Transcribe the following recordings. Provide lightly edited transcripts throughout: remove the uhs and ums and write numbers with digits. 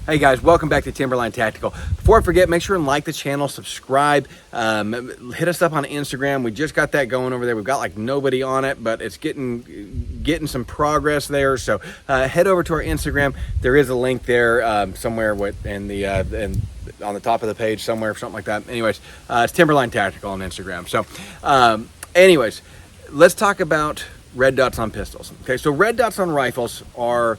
Hey guys, welcome back to Timberline Tactical. Before I forget, make sure and like the channel, subscribe, hit us up on Instagram. We just got that going over there. We've got like nobody on it, but it's getting some progress there. So head over to our Instagram. There is a link there somewhere on the top of the page somewhere, something like that. Anyways, it's Timberline Tactical on Instagram. So anyways, let's talk about red dots on pistols. Okay, so red dots on rifles are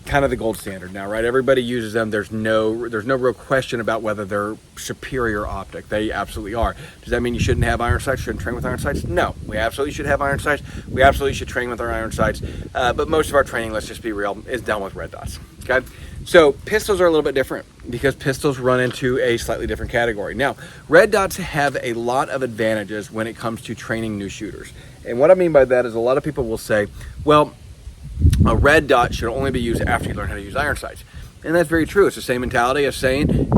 kind of the gold standard now, right? Everybody uses them. There's no real question about whether they're superior optic. They absolutely are. Does that mean you shouldn't have iron sights, shouldn't train with iron sights? No, we absolutely should have iron sights. We absolutely should train with our iron sights. But most of our training, let's just be real, is done with red dots. Okay, so pistols are a little bit different because pistols run into a slightly different category. Now, red dots have a lot of advantages when it comes to training new shooters. And what I mean by that is a lot of people will say, well, a red dot should only be used after you learn how to use iron sights. And that's very true. It's the same mentality as saying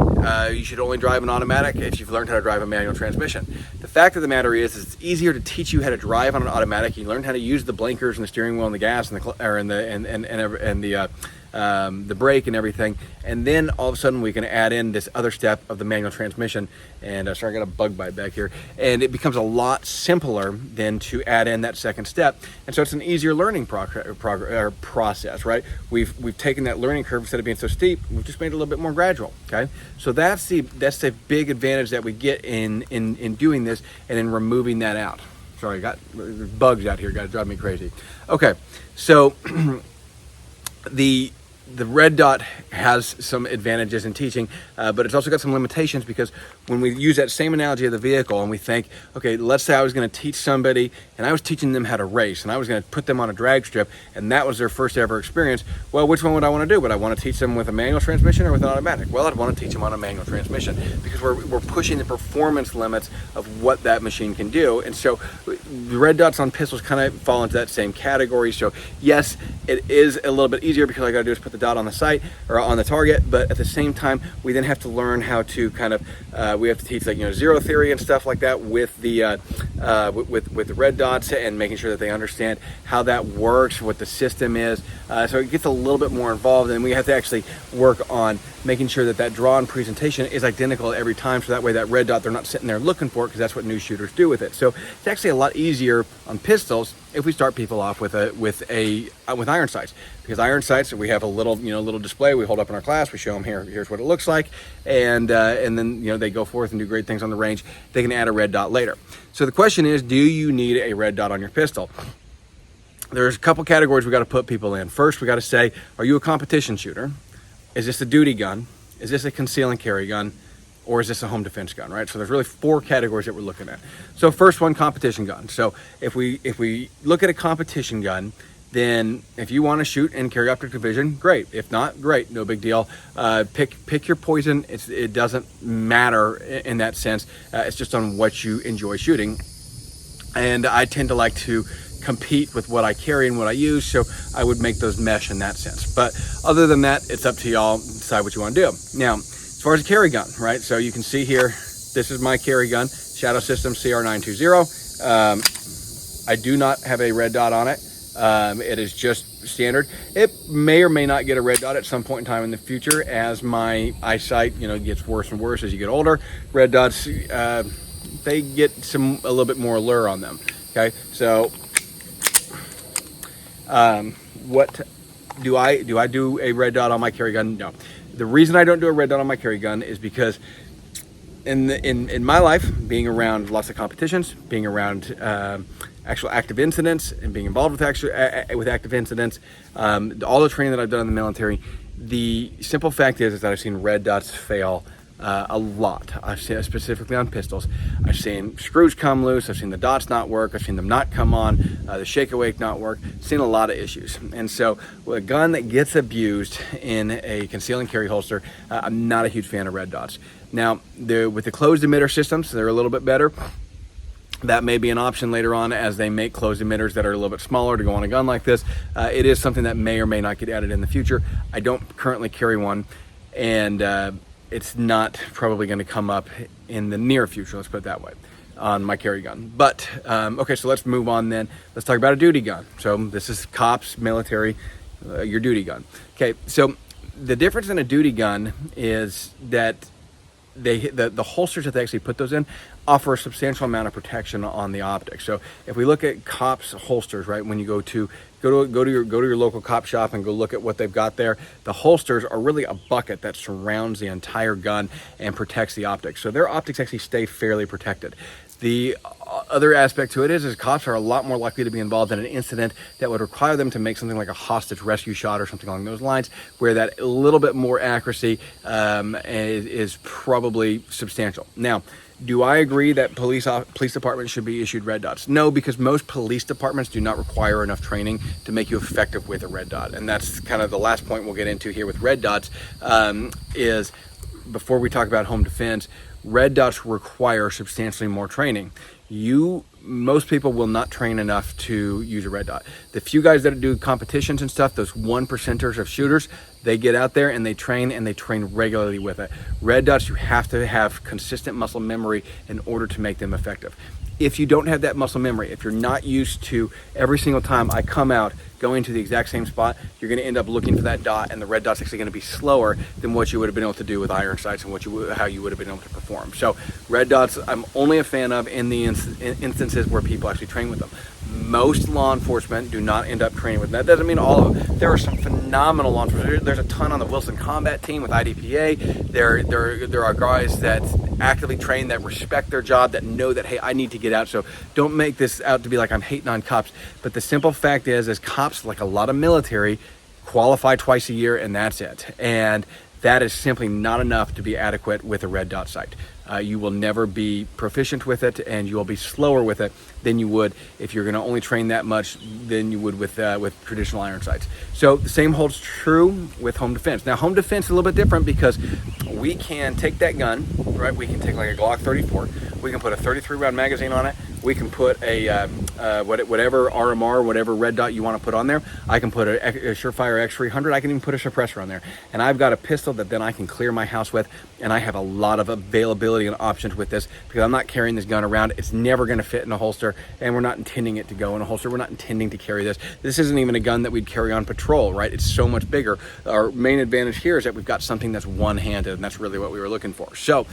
you should only drive an automatic if you've learned how to drive a manual transmission. The fact of the matter is it's easier to teach you how to drive on an automatic. You learn how to use the blinkers and the steering wheel and the gas and the brake and everything, and then all of a sudden we can add in this other step of the manual transmission. And sorry, I got a bug bite back here, and it becomes a lot simpler than to add in that second step. And so it's an easier learning process, right? We've taken that learning curve, instead of being so steep, we've just made it a little bit more gradual. Okay, so that's the big advantage that we get in doing this and in removing that out. Sorry, I got bugs out here, guys, drive me crazy. Okay, so the red dot has some advantages in teaching, but it's also got some limitations, because when we use that same analogy of the vehicle and we think, okay, let's say I was going to teach somebody and I was teaching them how to race and I was going to put them on a drag strip and that was their first ever experience. Well, which one would I want to do? Would I want to teach them with a manual transmission or with an automatic? Well, I'd want to teach them on a manual transmission, because we're pushing the performance limits of what that machine can do. And so the red dots on pistols kind of fall into that same category. So yes, it is a little bit easier because all I got to do is put the dot on the sight or on the target, but at the same time we then have to learn how to kind of we have to teach, like, zero theory and stuff like that with the with the red dots, and making sure that they understand how that works, what the system is. So it gets a little bit more involved, and we have to actually work on making sure that that drawn presentation is identical every time, so that way that red dot, they're not sitting there looking for it, because that's what new shooters do with it. So it's actually a lot easier on pistols if we start people off with iron sights, because iron sights, we have a little display we hold up in our class. We show them here's what it looks like, and then they go forth and do great things on the range. They can add a red dot later. So the question is, do you need a red dot on your pistol? There's a couple categories we got to put people in. First, we got to say, are you a competition shooter? Is this a duty gun? Is this a conceal and carry gun? Or is this a home defense gun, right? So there's really 4 categories that we're looking at. So first one, competition gun. So if we look at a competition gun, then if you want to shoot in carry optic division, great. If not, great, no big deal. Pick your poison. It doesn't matter in that sense. It's just on what you enjoy shooting. And I tend to like to compete with what I carry and what I use, so I would make those mesh in that sense. But other than that, it's up to y'all to decide what you want to do. Now, as far as a carry gun, right? So you can see here, this is my carry gun, Shadow System CR920. I do not have a red dot on it. It is just standard. It may or may not get a red dot at some point in time in the future as my eyesight, gets worse and worse as you get older. Red dots, they get a little bit more allure on them. Okay, so what do I do a red dot on my carry gun? No. The reason I don't do a red dot on my carry gun is because in my life, being around lots of competitions, being around actual active incidents, and being involved with active incidents, all the training that I've done in the military, the simple fact is that I've seen red dots fail a lot. I've seen, specifically on pistols, I've seen screws come loose, I've seen the dots not work, I've seen them not come on, the shake awake not work. I've seen a lot of issues. And so with a gun that gets abused in a conceal and carry holster, I'm not a huge fan of red dots. Now, with the closed emitter systems, they're a little bit better. That may be an option later on as they make closed emitters that are a little bit smaller to go on a gun like this. It is something that may or may not get added in the future. I don't currently carry one, and it's not probably going to come up in the near future, let's put it that way, on my carry gun. But okay, so let's move on then. Let's talk about a duty gun. So this is cops, military, your duty gun. Okay, so The difference in a duty gun is that the holsters that they actually put those in offer a substantial amount of protection on the optics. So if we look at cops holsters, right, when you go to your local cop shop and go look at what they've got there, the holsters are really a bucket that surrounds the entire gun and protects the optics. So their optics actually stay fairly protected. The other aspect to it is cops are a lot more likely to be involved in an incident that would require them to make something like a hostage rescue shot or something along those lines, where that a little bit more accuracy is probably substantial. Now, do I agree that police departments should be issued red dots? No, because most police departments do not require enough training to make you effective with a red dot. And that's kind of the last point we'll get into here with red dots, is before we talk about home defense, red dots require substantially more training. Most people will not train enough to use a red dot. The few guys that do competitions and stuff, those 1%ers of shooters, they get out there and they train regularly with it. Red dots, you have to have consistent muscle memory in order to make them effective. If you don't have that muscle memory, if you're not used to every single time I come out going to the exact same spot, you're going to end up looking for that dot, and the red dot's actually going to be slower than what you would have been able to do with iron sights and how you would have been able to perform. So red dots, I'm only a fan of in the instances where people actually train with them. Most law enforcement do not end up training with them. That doesn't mean all of them. There are some phenomenal law enforcement. There's a ton on the Wilson Combat Team with IDPA. There are guys that actively train, that respect their job, that know that, hey, I need to get out. So don't make this out to be like I'm hating on cops. But the simple fact is cops, like a lot of military, qualify twice a year, and that's it. And that is simply not enough to be adequate with a red dot sight. You will never be proficient with it, and you will be slower with it than you would if you're going to only train that much than you would with traditional iron sights. So the same holds true with home defense. Now, home defense is a little bit different because we can take that gun, right? We can take like a Glock 34. We can put a 33 round magazine on it. We can put a whatever RMR, whatever red dot you want to put on there. I can put a Surefire X300. I can even put a suppressor on there. And I've got a pistol that then I can clear my house with. And I have a lot of availability and options with this because I'm not carrying this gun around. It's never going to fit in a holster, and we're not intending it to go in a holster. We're not intending to carry this. This isn't even a gun that we'd carry on patrol, right? It's so much bigger. Our main advantage here is that we've got something that's one-handed, and that's really what we were looking for. So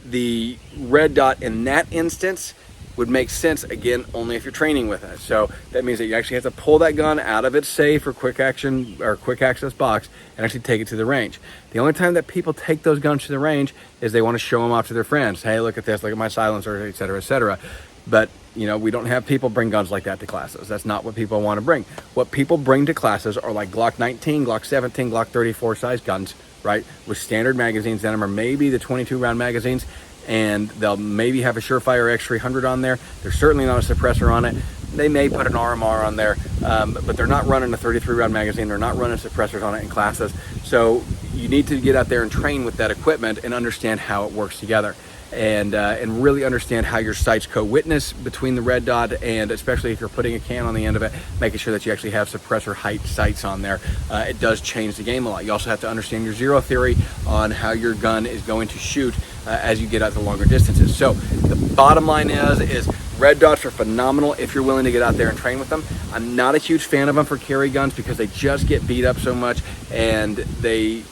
the red dot in that instance would make sense, again, only if you're training with it. So that means that you actually have to pull that gun out of its safe or quick action or quick access box and actually take it to the range. The only time that people take those guns to the range is they want to show them off to their friends. Hey, look at this, look at my silencer, et cetera, et cetera. But, we don't have people bring guns like that to classes. That's not what people want to bring. What people bring to classes are like Glock 19, Glock 17, Glock 34 size guns, right? With standard magazines in them, or maybe the 22 round magazines, and they'll maybe have a Surefire X300 on there. There's certainly not a suppressor on it. They may put an RMR on there, but they're not running a 33 round magazine. They're not running suppressors on it in classes. So you need to get out there and train with that equipment and understand how it works together. And really understand how your sights co-witness between the red dot, and especially if you're putting a can on the end of it, making sure that you actually have suppressor height sights on there. It does change the game a lot. You also have to understand your zero theory on how your gun is going to shoot as you get out to longer distances. So the bottom line is red dots are phenomenal if you're willing to get out there and train with them. I'm not a huge fan of them for carry guns because they just get beat up so much, and the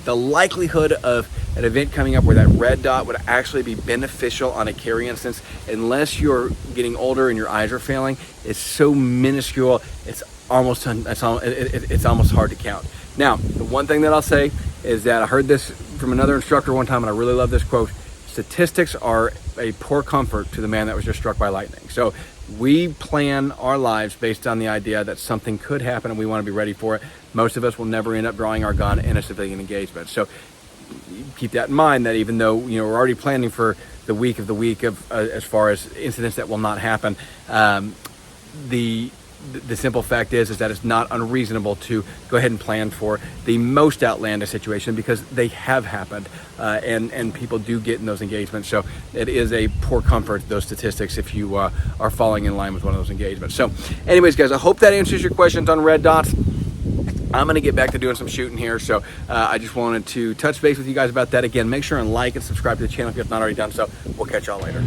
likelihood of an event coming up where that red dot would actually be beneficial on a carry instance, unless you're getting older and your eyes are failing, is so minuscule. It's almost hard to count. Now, the one thing that I'll say is that I heard this from another instructor one time, and I really love this quote: statistics are a poor comfort to the man that was just struck by lightning. So we plan our lives based on the idea that something could happen and we want to be ready for it. Most of us will never end up drawing our gun in a civilian engagement. So keep that in mind, that even though we're already planning for the week of as far as incidents that will not happen, the simple fact is that it's not unreasonable to go ahead and plan for the most outlandish situation, because they have happened, and people do get in those engagements. So it is a poor comfort, those statistics, if you are falling in line with one of those engagements. So anyways, guys, I hope that answers your questions on red dots. I'm going to get back to doing some shooting here, so I just wanted to touch base with you guys about that. Again, make sure and like and subscribe to the channel if you have not already done so. We'll catch y'all later.